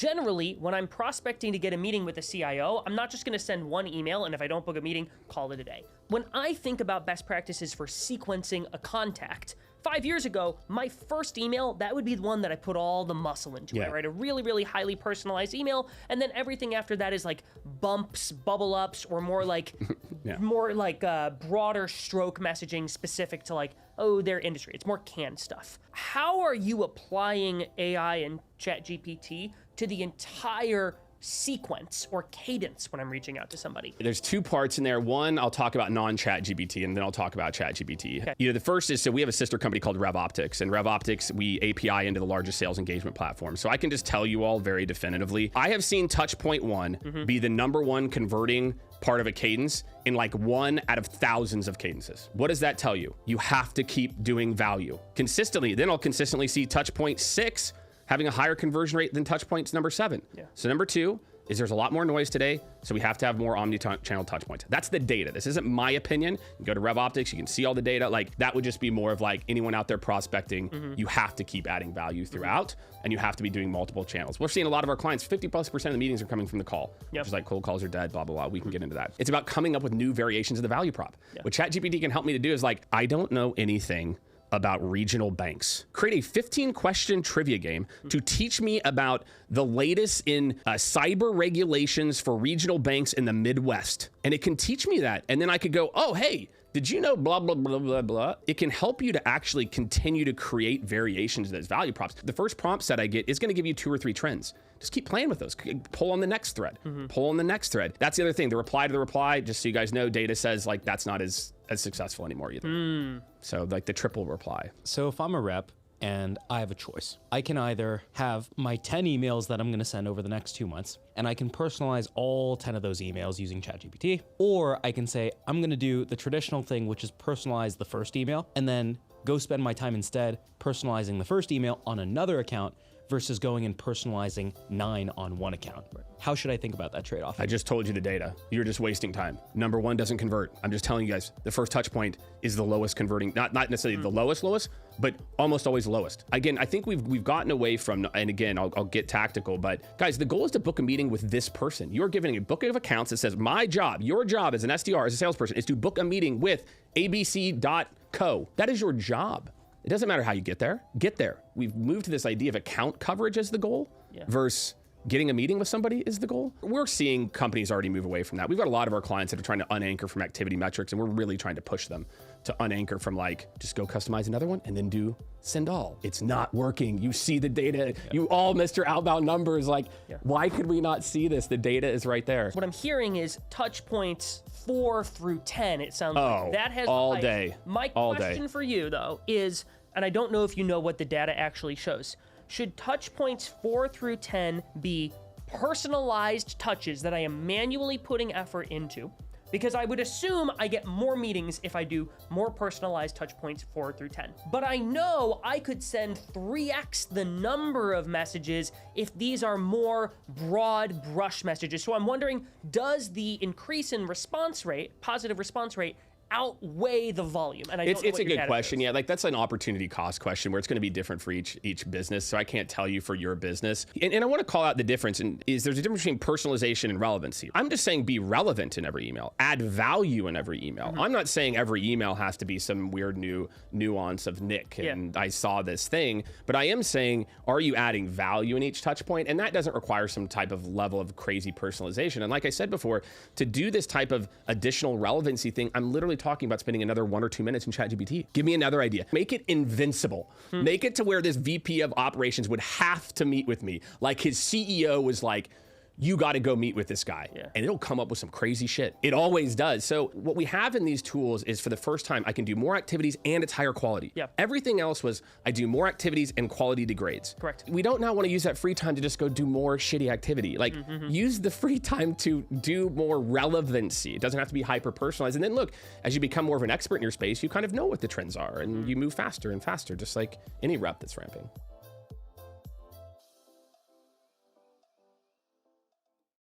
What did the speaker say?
generally, when I'm prospecting to get a meeting with a CIO, I'm not just gonna send one email, and if I don't book a meeting, call it a day. When I think about best practices for sequencing a contact, 5 years ago, my first email, that would be the one that I put all the muscle into. I write a really, really highly personalized email, and then everything after that is like bumps, bubble ups, or more like broader stroke messaging specific to like, oh, their industry. It's more canned stuff. How are you applying AI and ChatGPT to the entire sequence or cadence when I'm reaching out to somebody? There's two parts in there. One, I'll talk about non-ChatGPT, and then I'll talk about ChatGPT. Okay. The first is, so we have a sister company called RevOptics, and RevOptics, we API into the largest sales engagement platform. So I can just tell you all very definitively, I have seen Touchpoint One be the #1 converting part of a cadence in like 1 out of thousands of cadences. What does that tell you? You have to keep doing value consistently. Then I'll consistently see Touchpoint 6 having a higher conversion rate than Touchpoint's #7. So number 2 is there's a lot more noise today, so we have to have more omni-channel touch points. That's the data. This isn't my opinion. You go to RevOptics, you can see all the data. Like, that would just be more of like anyone out there prospecting, you have to keep adding value throughout, and you have to be doing multiple channels. We're seeing a lot of our clients, 50+% of the meetings are coming from the call, which is like cold calls are dead, blah, blah, blah. We can get into that. It's about coming up with new variations of the value prop. What ChatGPT can help me to do is like, I don't know anything about regional banks. Create a 15-question trivia game to teach me about the latest in cyber regulations for regional banks in the Midwest. And it can teach me that. And then I could go, oh, hey, did you know blah, blah, blah, blah, blah. It can help you to actually continue to create variations of those value props. The first prompt set I get is gonna give you 2 or 3 trends. Just keep playing with those. Pull on the next thread, pull on the next thread. That's the other thing, the reply to the reply, just so you guys know, data says like that's not as successful anymore either. So like the triple reply. So if I'm a rep and I have a choice, I can either have my 10 emails that I'm gonna send over the next 2 months, and I can personalize all 10 of those emails using ChatGPT, or I can say, I'm gonna do the traditional thing, which is personalize the first email, and then go spend my time instead personalizing the first email on another account versus going and personalizing 9 on one account. How should I think about that trade-off? I just told you the data. You're just wasting time. #1 doesn't convert. I'm just telling you guys, the first touch point is the lowest converting, not necessarily the lowest, but almost always lowest. Again, I think we've gotten away from, and again, I'll get tactical, but guys, the goal is to book a meeting with this person. You're giving a book of accounts that says, my job, your job as an SDR, as a salesperson, is to book a meeting with abc.co. That is your job. It doesn't matter how you get there. Get there. We've moved to this idea of account coverage as the goal versus getting a meeting with somebody is the goal. We're seeing companies already move away from that. We've got a lot of our clients that are trying to unanchor from activity metrics, and we're really trying to push them to unanchor from like, just go customize another one and then do send all. It's not working. You see the data. You all missed your outbound numbers. Like, why could we not see this? The data is right there. What I'm hearing is touch points 4 through 10. It sounds like that has all day. My question for you though is, and I don't know if you know what the data actually shows, should touch points 4 through 10 be personalized touches that I am manually putting effort into? Because I would assume I get more meetings if I do more personalized touch points 4 through 10. But I know I could send 3x the number of messages if these are more broad brush messages. So I'm wondering, does the increase in response rate, positive response rate, outweigh the volume? And it's a good question. Yeah, like that's an opportunity cost question where it's going to be different for each business. So I can't tell you for your business. And I want to call out the difference. And there's a difference between personalization and relevancy. I'm just saying be relevant in every email, add value in every email. I'm not saying every email has to be some weird new nuance of Nick and I saw this thing, but I am saying, are you adding value in each touch point? And that doesn't require some type of level of crazy personalization. And like I said before, to do this type of additional relevancy thing, I'm literally talking about spending another 1 or 2 minutes in ChatGPT. Give me another idea. Make it invincible. Make it to where this VP of operations would have to meet with me. Like his CEO was like, you got to go meet with this guy. And it'll come up with some crazy shit. It always does. So what we have in these tools is for the first time, I can do more activities and it's higher quality. Everything else was, I do more activities and quality degrades. Correct. We don't now want to use that free time to just go do more shitty activity. Like use the free time to do more relevancy. It doesn't have to be hyper personalized. And then look, as you become more of an expert in your space, you kind of know what the trends are and you move faster and faster, just like any rep that's ramping.